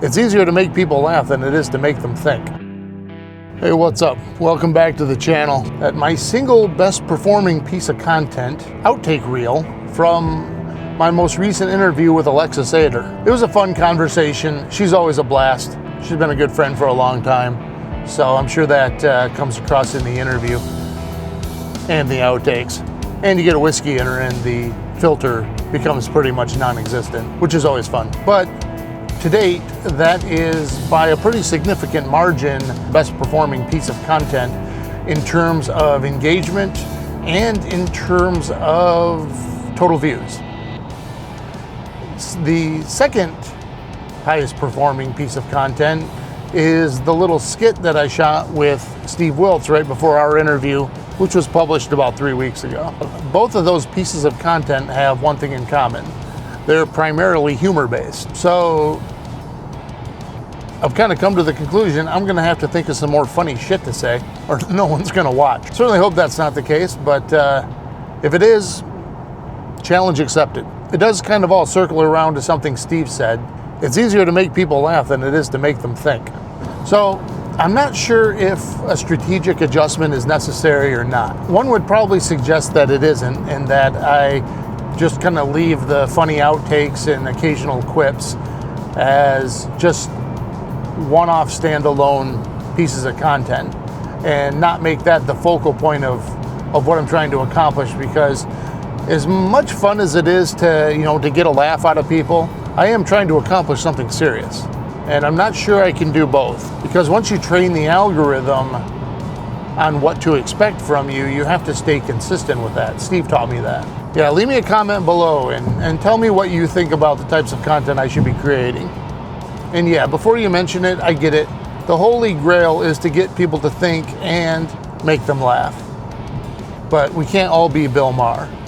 It's easier to make people laugh than it is to make them think. Hey, what's up? Welcome back to the channel. At my single best performing piece of content, outtake reel from my most recent interview with Alexis Ader. It was a fun conversation. She's always a blast. She's been a good friend for a long time. So I'm sure that comes across in the interview and the outtakes. And you get a whiskey in her and the filter becomes pretty much non-existent, which is always fun. But to date, that is by a pretty significant margin best performing piece of content in terms of engagement and in terms of total views. The second highest performing piece of content is the little skit that I shot with Steve Wiltz right before our interview, which was published about 3 weeks ago. Both of those pieces of content have one thing in common. They're primarily humor-based. So I've kind of come to the conclusion I'm gonna have to think of some more funny shit to say or no one's gonna watch. Certainly hope that's not the case, but if it is, challenge accepted. It does kind of all circle around to something Steve said. It's easier to make people laugh than it is to make them think. So I'm not sure if a strategic adjustment is necessary or not. One would probably suggest that it isn't, and that I just kind of leave the funny outtakes and occasional quips as just one-off standalone pieces of content and not make that the focal point of what I'm trying to accomplish, because as much fun as it is to get a laugh out of people, I am trying to accomplish something serious. And I'm not sure I can do both, because once you train the algorithm on what to expect from you, you have to stay consistent with that. Steve taught me that. Yeah, leave me a comment below and tell me what you think about the types of content I should be creating. And yeah, before you mention it, I get it. The holy grail is to get people to think and make them laugh. But we can't all be Bill Maher.